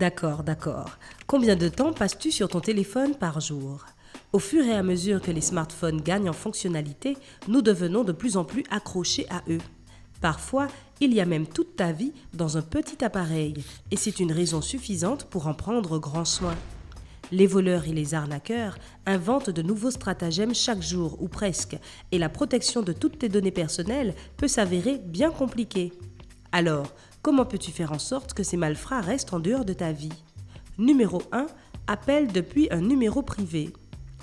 D'accord, d'accord. Combien de temps passes-tu sur ton téléphone par jour? Au fur et à mesure que les smartphones gagnent en fonctionnalité, nous devenons de plus en plus accrochés à eux. Parfois, il y a même toute ta vie dans un petit appareil, et c'est une raison suffisante pour en prendre grand soin. Les voleurs et les arnaqueurs inventent de nouveaux stratagèmes chaque jour ou presque, et la protection de toutes tes données personnelles peut s'avérer bien compliquée. Alors, comment peux-tu faire en sorte que ces malfrats restent en dehors de ta vie? Numéro 1. Appel depuis un numéro privé.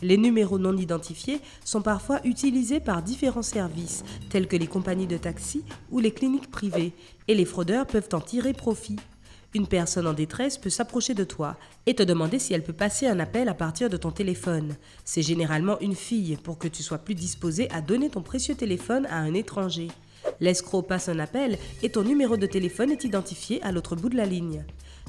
Les numéros non identifiés sont parfois utilisés par différents services, tels que les compagnies de taxi ou les cliniques privées, et les fraudeurs peuvent en tirer profit. Une personne en détresse peut s'approcher de toi et te demander si elle peut passer un appel à partir de ton téléphone. C'est généralement une fille pour que tu sois plus disposé à donner ton précieux téléphone à un étranger. L'escroc passe un appel et ton numéro de téléphone est identifié à l'autre bout de la ligne.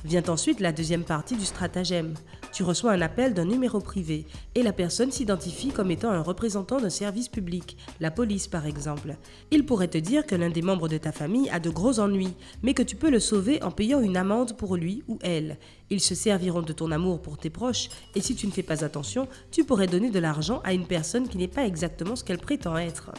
Vient ensuite la deuxième partie du stratagème. Tu reçois un appel d'un numéro privé et la personne s'identifie comme étant un représentant d'un service public, la police par exemple. Il pourrait te dire que l'un des membres de ta famille a de gros ennuis, mais que tu peux le sauver en payant une amende pour lui ou elle. Ils se serviront de ton amour pour tes proches et si tu ne fais pas attention, tu pourrais donner de l'argent à une personne qui n'est pas exactement ce qu'elle prétend être.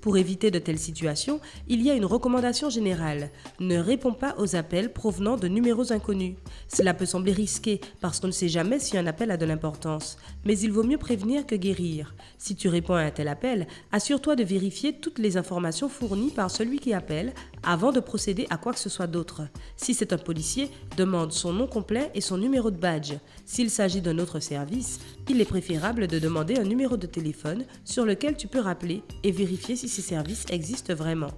Pour éviter de telles situations, il y a une recommandation générale. Ne réponds pas aux appels provenant de numéros inconnus. Cela peut sembler risqué parce qu'on ne sait jamais si un appel a de l'importance. Mais il vaut mieux prévenir que guérir. Si tu réponds à un tel appel, assure-toi de vérifier toutes les informations fournies par celui qui appelle avant de procéder à quoi que ce soit d'autre. Si c'est un policier, demande son nom complet et son numéro de badge. S'il s'agit d'un autre service, il est préférable de demander un numéro de téléphone sur lequel tu peux rappeler et vérifier si ces services existent vraiment.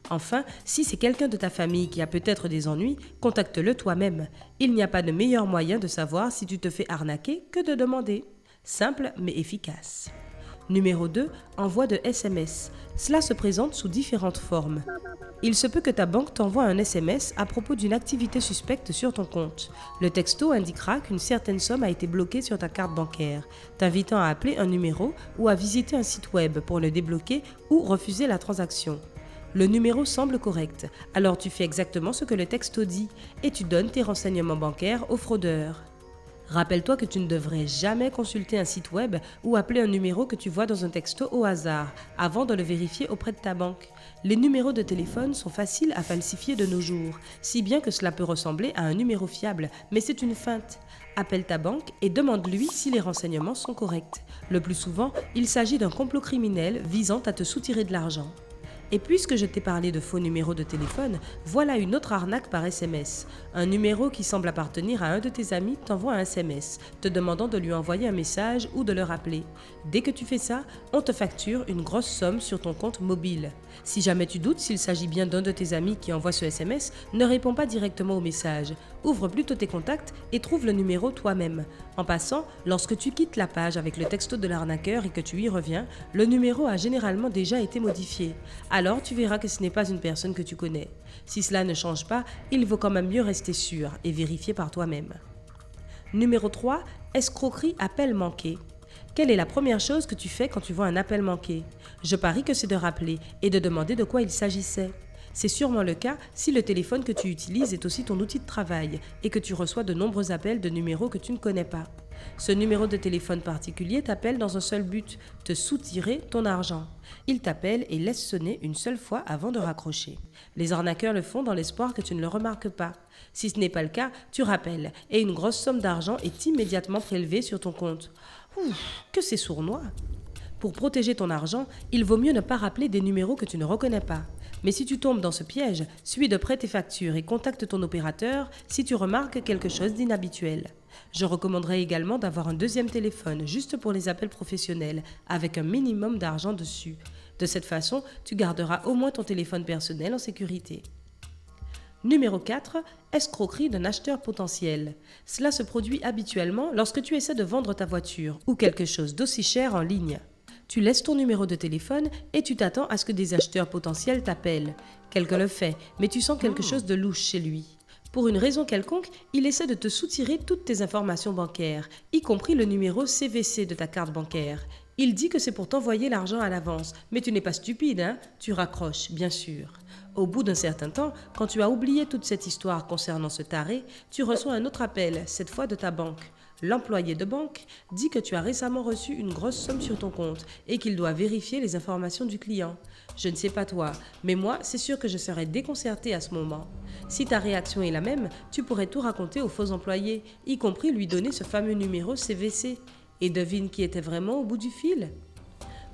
Enfin, si c'est quelqu'un de ta famille qui a peut-être des ennuis, contacte-le toi-même. Il n'y a pas de meilleur moyen de savoir si tu te fais arnaquer que de demander. Simple mais efficace. Numéro 2. Envoi de SMS. Cela se présente sous différentes formes. Il se peut que ta banque t'envoie un SMS à propos d'une activité suspecte sur ton compte. Le texto indiquera qu'une certaine somme a été bloquée sur ta carte bancaire, t'invitant à appeler un numéro ou à visiter un site web pour le débloquer ou refuser la transaction. Le numéro semble correct, alors tu fais exactement ce que le texto dit et tu donnes tes renseignements bancaires au fraudeur. Rappelle-toi que tu ne devrais jamais consulter un site web ou appeler un numéro que tu vois dans un texto au hasard avant de le vérifier auprès de ta banque. Les numéros de téléphone sont faciles à falsifier de nos jours, si bien que cela peut ressembler à un numéro fiable, mais c'est une feinte. Appelle ta banque et demande-lui si les renseignements sont corrects. Le plus souvent, il s'agit d'un complot criminel visant à te soutirer de l'argent. Et puisque je t'ai parlé de faux numéros de téléphone, voilà une autre arnaque par SMS. Un numéro qui semble appartenir à un de tes amis t'envoie un SMS, te demandant de lui envoyer un message ou de le rappeler. Dès que tu fais ça, on te facture une grosse somme sur ton compte mobile. Si jamais tu doutes s'il s'agit bien d'un de tes amis qui envoie ce SMS, ne réponds pas directement au message. Ouvre plutôt tes contacts et trouve le numéro toi-même. En passant, lorsque tu quittes la page avec le texto de l'arnaqueur et que tu y reviens, le numéro a généralement déjà été modifié. Alors tu verras que ce n'est pas une personne que tu connais. Si cela ne change pas, il vaut quand même mieux rester sûr et vérifier par toi-même. Numéro 3. Escroquerie appel manqué. Quelle est la première chose que tu fais quand tu vois un appel manqué? Je parie que c'est de rappeler et de demander de quoi il s'agissait. C'est sûrement le cas si le téléphone que tu utilises est aussi ton outil de travail et que tu reçois de nombreux appels de numéros que tu ne connais pas. Ce numéro de téléphone particulier t'appelle dans un seul but, te soutirer ton argent. Il t'appelle et laisse sonner une seule fois avant de raccrocher. Les arnaqueurs le font dans l'espoir que tu ne le remarques pas. Si ce n'est pas le cas, tu rappelles et une grosse somme d'argent est immédiatement prélevée sur ton compte. Que c'est sournois! Pour protéger ton argent, il vaut mieux ne pas rappeler des numéros que tu ne reconnais pas. Mais si tu tombes dans ce piège, suis de près tes factures et contacte ton opérateur si tu remarques quelque chose d'inhabituel. Je recommanderais également d'avoir un deuxième téléphone juste pour les appels professionnels, avec un minimum d'argent dessus. De cette façon, tu garderas au moins ton téléphone personnel en sécurité. Numéro 4. Escroquerie d'un acheteur potentiel. Cela se produit habituellement lorsque tu essaies de vendre ta voiture ou quelque chose d'aussi cher en ligne. Tu laisses ton numéro de téléphone et tu t'attends à ce que des acheteurs potentiels t'appellent. Quelqu'un le fait, mais tu sens quelque chose de louche chez lui. Pour une raison quelconque, il essaie de te soutirer toutes tes informations bancaires, y compris le numéro CVC de ta carte bancaire. Il dit que c'est pour t'envoyer l'argent à l'avance, mais tu n'es pas stupide, hein? Tu raccroches, bien sûr. Au bout d'un certain temps, quand tu as oublié toute cette histoire concernant ce taré, tu reçois un autre appel, cette fois de ta banque. L'employé de banque dit que tu as récemment reçu une grosse somme sur ton compte et qu'il doit vérifier les informations du client. Je ne sais pas toi, mais moi, c'est sûr que je serais déconcertée à ce moment. Si ta réaction est la même, tu pourrais tout raconter au faux employé, y compris lui donner ce fameux numéro CVC. Et devine qui était vraiment au bout du fil?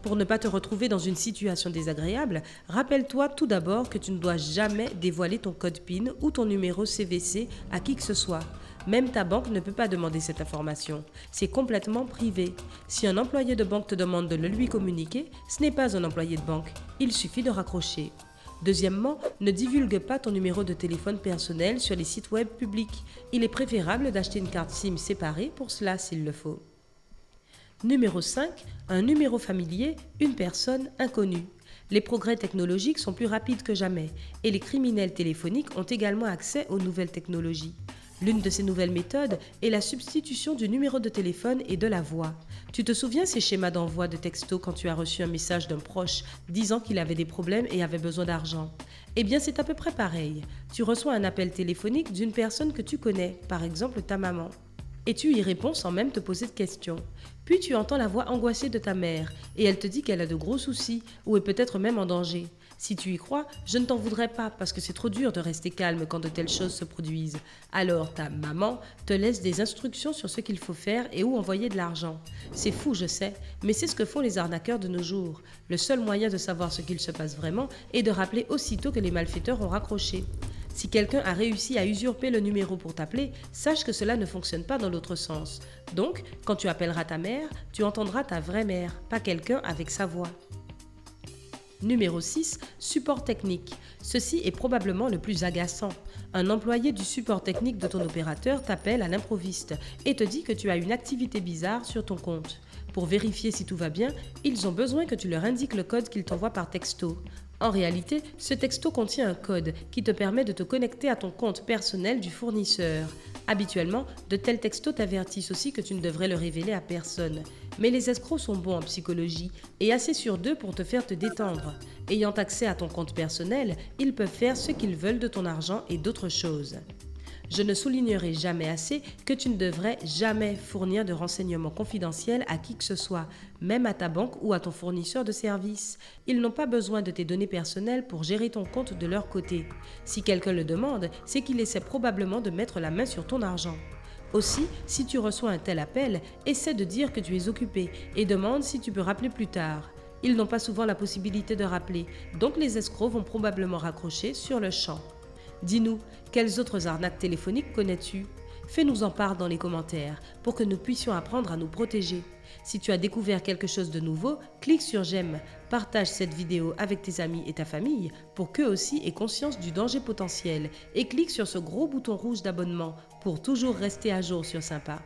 Pour ne pas te retrouver dans une situation désagréable, rappelle-toi tout d'abord que tu ne dois jamais dévoiler ton code PIN ou ton numéro CVC à qui que ce soit. Même ta banque ne peut pas demander cette information. C'est complètement privé. Si un employé de banque te demande de le lui communiquer, ce n'est pas un employé de banque. Il suffit de raccrocher. Deuxièmement, ne divulgue pas ton numéro de téléphone personnel sur les sites web publics. Il est préférable d'acheter une carte SIM séparée pour cela s'il le faut. Numéro 5, un numéro familier, une personne inconnue. Les progrès technologiques sont plus rapides que jamais et les criminels téléphoniques ont également accès aux nouvelles technologies. L'une de ces nouvelles méthodes est la substitution du numéro de téléphone et de la voix. Tu te souviens ces schémas d'envoi de texto quand tu as reçu un message d'un proche disant qu'il avait des problèmes et avait besoin d'argent? Eh bien, c'est à peu près pareil. Tu reçois un appel téléphonique d'une personne que tu connais, par exemple ta maman. Et tu y réponds sans même te poser de questions. Puis tu entends la voix angoissée de ta mère et elle te dit qu'elle a de gros soucis ou est peut-être même en danger. Si tu y crois, je ne t'en voudrais pas parce que c'est trop dur de rester calme quand de telles choses se produisent. Alors ta maman te laisse des instructions sur ce qu'il faut faire et où envoyer de l'argent. C'est fou, je sais, mais c'est ce que font les arnaqueurs de nos jours. Le seul moyen de savoir ce qu'il se passe vraiment est de rappeler aussitôt que les malfaiteurs ont raccroché. Si quelqu'un a réussi à usurper le numéro pour t'appeler, sache que cela ne fonctionne pas dans l'autre sens. Donc, quand tu appelleras ta mère, tu entendras ta vraie mère, pas quelqu'un avec sa voix. Numéro 6, support technique. Ceci est probablement le plus agaçant. Un employé du support technique de ton opérateur t'appelle à l'improviste et te dit que tu as une activité bizarre sur ton compte. Pour vérifier si tout va bien, ils ont besoin que tu leur indiques le code qu'ils t'envoient par texto. En réalité, ce texto contient un code qui te permet de te connecter à ton compte personnel du fournisseur. Habituellement, de tels textos t'avertissent aussi que tu ne devrais le révéler à personne. Mais les escrocs sont bons en psychologie et assez sûrs d'eux pour te faire te détendre. Ayant accès à ton compte personnel, ils peuvent faire ce qu'ils veulent de ton argent et d'autres choses. Je ne soulignerai jamais assez que tu ne devrais jamais fournir de renseignements confidentiels à qui que ce soit, même à ta banque ou à ton fournisseur de services. Ils n'ont pas besoin de tes données personnelles pour gérer ton compte de leur côté. Si quelqu'un le demande, c'est qu'il essaie probablement de mettre la main sur ton argent. Aussi, si tu reçois un tel appel, essaie de dire que tu es occupé et demande si tu peux rappeler plus tard. Ils n'ont pas souvent la possibilité de rappeler, donc les escrocs vont probablement raccrocher sur le champ. Dis-nous, quelles autres arnaques téléphoniques connais-tu? Fais-nous en part dans les commentaires pour que nous puissions apprendre à nous protéger. Si tu as découvert quelque chose de nouveau, clique sur j'aime, partage cette vidéo avec tes amis et ta famille pour qu'eux aussi aient conscience du danger potentiel et clique sur ce gros bouton rouge d'abonnement pour toujours rester à jour sur Sympa.